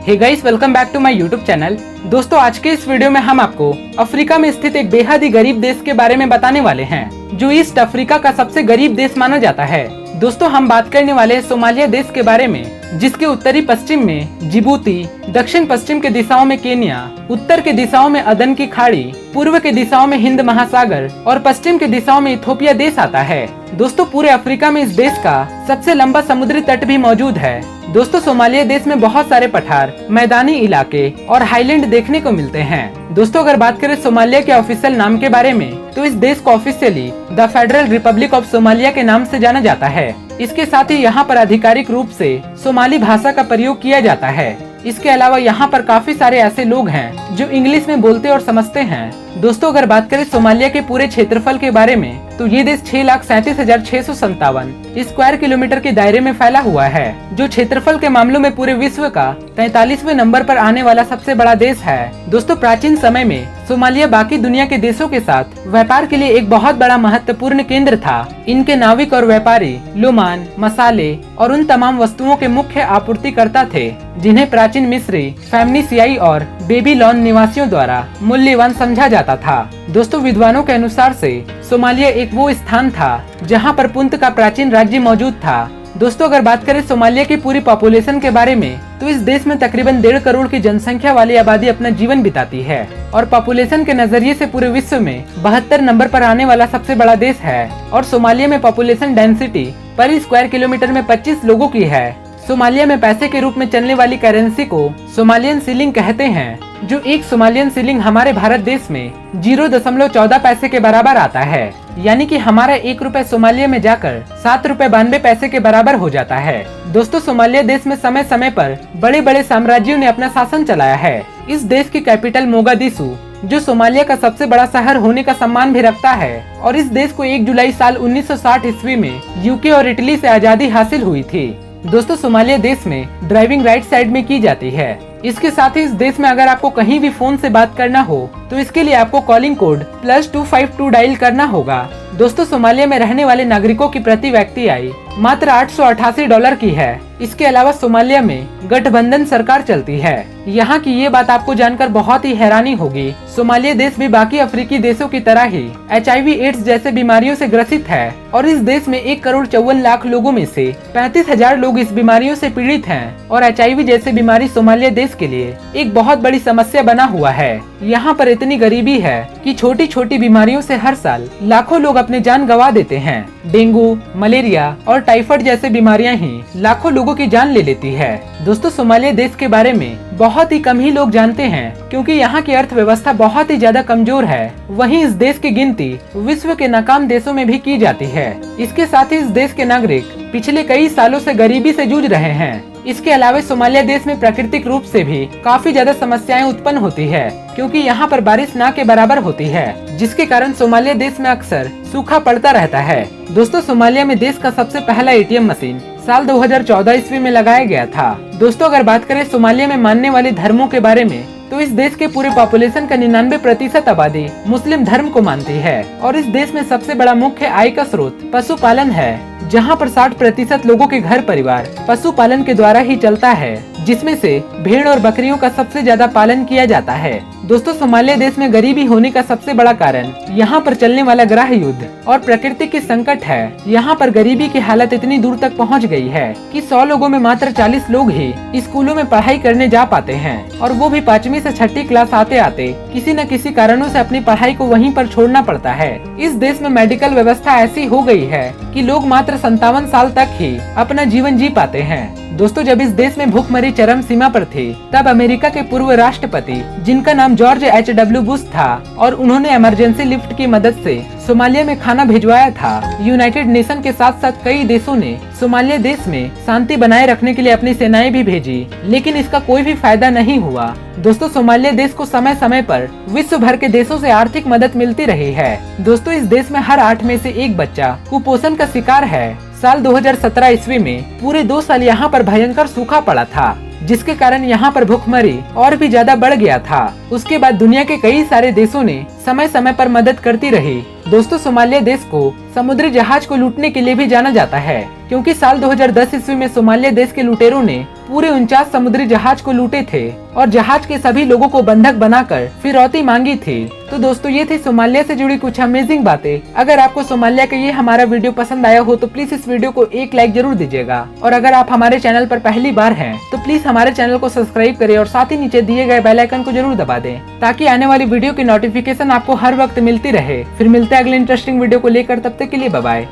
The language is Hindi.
Hey guys, welcome back to my YouTube channel. दोस्तों, आज के इस वीडियो में हम आपको अफ्रीका में स्थित एक बेहद ही गरीब देश के बारे में बताने वाले हैं, जो ईस्ट अफ्रीका का सबसे गरीब देश माना जाता है। दोस्तों, हम बात करने वाले हैं सोमालिया देश के बारे में, जिसके उत्तरी पश्चिम में जिबूती, दक्षिण पश्चिम के दिशाओं में केन्या, उत्तर के दिशाओं में अदन की खाड़ी, पूर्व के दिशाओं में हिंद महासागर और पश्चिम के दिशाओं में इथोपिया देश आता है। दोस्तों, पूरे अफ्रीका में इस देश का सबसे लंबा समुद्री तट भी मौजूद है। दोस्तों, सोमालिया देश में बहुत सारे पठार, मैदानी इलाके और हाईलैंड देखने को मिलते हैं। दोस्तों, अगर बात करें सोमालिया के ऑफिशियल नाम के बारे में, तो इस देश को officially the federal Republic of Somalia के नाम से जाना जाता है। इसके साथ ही यहाँ पर आधिकारिक रूप से सोमाली भाषा का प्रयोग किया जाता है। इसके अलावा यहाँ पर काफी सारे ऐसे लोग हैं जो इंग्लिश में बोलते और समझते हैं। दोस्तों, अगर बात करें सोमालिया के पूरे क्षेत्रफल के बारे में, तो ये देश 6,37,657 स्क्वायर किलोमीटर के दायरे में फैला हुआ है, जो क्षेत्रफल के मामलों में पूरे विश्व का 43वें नंबर पर आने वाला सबसे बड़ा देश है। दोस्तों, प्राचीन समय में सोमालिया बाकी दुनिया के देशों के साथ व्यापार के लिए एक बहुत बड़ा महत्वपूर्ण केंद्र था। इनके नाविक और व्यापारी लोमान, मसाले और उन तमाम वस्तुओं के मुख्य आपूर्तिकर्ता थे, जिन्हें प्राचीन मिस्री, फेनिसियाई और बेबीलोन निवासियों द्वारा मूल्यवान समझा जाता था। दोस्तों, विद्वानों के अनुसार से सोमालिया एक वो स्थान था जहां पर पुंत का प्राचीन राज्य मौजूद था। दोस्तों, अगर बात करें सोमालिया की पूरी पॉपुलेशन के बारे में, तो इस देश में तकरीबन 1.5 करोड़ की जनसंख्या वाली आबादी अपना जीवन बिताती है और पॉपुलेशन के नजरिए से पूरे विश्व में 72 नंबर पर आने वाला सबसे बड़ा देश है। और सोमालिया में पॉपुलेशन डेंसिटी पर स्क्वायर किलोमीटर में 25 लोगों की है। सोमालिया में पैसे के रूप में चलने वाली करेंसी को सोमालियन सिलिंग कहते हैं, जो एक सोमालियन सिलिंग हमारे भारत देश में 0.14 पैसे के बराबर आता है। यानी कि हमारा 1 रुपए सोमालिया में जाकर 7 रुपए 92 पैसे के बराबर हो जाता है। दोस्तों, सोमालिया देश में समय समय पर बड़े बड़े साम्राज्यों ने अपना शासन चलाया है। इस देश की कैपिटल मोगादिशु, जो सोमालिया का सबसे बड़ा शहर होने का सम्मान भी रखता है, और इस देश को 1 जुलाई साल 1960 ईस्वी में यूके और इटली से आजादी हासिल हुई थी। दोस्तों, सोमालिया देश में ड्राइविंग राइट साइड में की जाती है। इसके साथ ही इस देश में अगर आपको कहीं भी फोन से बात करना हो, तो इसके लिए आपको कॉलिंग कोड +252 डायल करना होगा। दोस्तों, सोमालिया में रहने वाले नागरिकों की प्रति व्यक्ति आय मात्र $888 की है। इसके अलावा सोमालिया में गठबंधन सरकार चलती है। यहाँ की ये बात आपको जानकर बहुत ही हैरानी होगी, सोमालिया देश भी बाकी अफ्रीकी देशों की तरह ही HIV एड्स जैसे बीमारियों से ग्रसित है, और इस देश में 1,54,00,000 लोगों में से 35,000 लोग इस बीमारियों से पीड़ित हैं। और HIV जैसे बीमारी सोमालिया देश के लिए एक बहुत बड़ी समस्या बना हुआ है। यहाँ पर इतनी गरीबी है कि छोटी छोटी बीमारियों से हर साल लाखों लोग अपने जान गंवा देते हैं। डेंगू, मलेरिया और टाइफाइड जैसे बीमारियां ही लाखों लोगों की जान ले लेती है। दोस्तों, सोमालिया देश के बारे में बहुत ही कम ही लोग जानते हैं, क्योंकि यहाँ की अर्थव्यवस्था बहुत ही ज्यादा कमजोर है। वहीं इस देश की गिनती विश्व के नाकाम देशों में भी की जाती है। इसके साथ ही इस देश के नागरिक पिछले कई सालों से गरीबी से जूझ रहे हैं। इसके अलावा सोमालिया देश में प्राकृतिक रूप से भी काफी ज्यादा समस्याएं उत्पन्न होती है, क्योंकि यहाँ पर बारिश ना के बराबर होती है, जिसके कारण सोमालिया देश में अक्सर सूखा पड़ता रहता है। दोस्तों, सोमालिया में देश का सबसे पहला ATM मशीन साल 2014 ईस्वी में लगाया गया था। दोस्तों, अगर बात करें सोमालिया में मानने वाले धर्मों के बारे में, तो इस देश के पूरे पॉपुलेशन का 99% आबादी मुस्लिम धर्म को मानती है। और इस देश में सबसे बड़ा मुख्य आय का स्रोत पशुपालन है, जहां पर 60% लोगों के घर परिवार पशुपालन के द्वारा ही चलता है, जिसमें से भेड़ और बकरियों का सबसे ज्यादा पालन किया जाता है। दोस्तों, सोमालिया देश में गरीबी होने का सबसे बड़ा कारण यहाँ पर चलने वाला गृह युद्ध और प्रकृति की संकट है। यहाँ पर गरीबी की हालत इतनी दूर तक पहुँच गई है कि 100 लोगों में मात्र 40 लोग ही स्कूलों में पढ़ाई करने जा पाते हैं, और वो भी 5वीं से 6ठी क्लास आते आते किसी न किसी कारणों से अपनी पढ़ाई को वहीं पर छोड़ना पड़ता है। इस देश में मेडिकल व्यवस्था ऐसी हो गई है कि लोग मात्र 57 साल तक ही अपना जीवन जी पाते हैं। दोस्तों, जब इस देश में भूखमरी चरम सीमा पर थी, तब अमेरिका के पूर्व राष्ट्रपति, जिनका नाम जॉर्ज H.W. बुश था, और उन्होंने इमरजेंसी लिफ्ट की मदद से सोमालिया में खाना भिजवाया था। यूनाइटेड नेशन के साथ साथ कई देशों ने सोमालिया देश में शांति बनाए रखने के लिए अपनी सेनाएं भी भेजी, लेकिन इसका कोई भी फायदा नहीं हुआ। दोस्तों, सोमालिया देश को समय समय पर विश्व भर के देशों से आर्थिक मदद मिलती रही है। दोस्तों, इस देश में हर 8 में से 1 बच्चा कुपोषण का शिकार है। साल 2017 ईस्वी में पूरे 2 साल यहाँ पर भयंकर सूखा पड़ा था, जिसके कारण यहाँ पर भूखमरी और भी ज्यादा बढ़ गया था। उसके बाद दुनिया के कई सारे देशों ने समय समय पर मदद करती रही। दोस्तों, सोमालिया देश को समुद्री जहाज को लूटने के लिए भी जाना जाता है, क्योंकि साल 2010 ईस्वी में सोमालिया देश के लुटेरों ने पूरे 49 समुद्री जहाज को लूटे थे और जहाज के सभी लोगों को बंधक बनाकर फिरौती मांगी थी। तो दोस्तों, ये थी सोमालिया से जुड़ी कुछ अमेजिंग बातें। अगर आपको सोमालिया का ये हमारा वीडियो पसंद आया हो तो प्लीज इस वीडियो को एक लाइक जरूर दीजिएगा। और अगर आप हमारे चैनल पर पहली बार हैं तो प्लीज हमारे चैनल को सब्सक्राइब करें और साथ ही नीचे दिए गए बेल आइकन को जरूर दबा दें, ताकि आने वाली वीडियो की नोटिफिकेशन आपको हर वक्त मिलती रहे। फिर मिलते हैं अगले इंटरेस्टिंग वीडियो को लेकर, तब तक के लिए बाय बाय।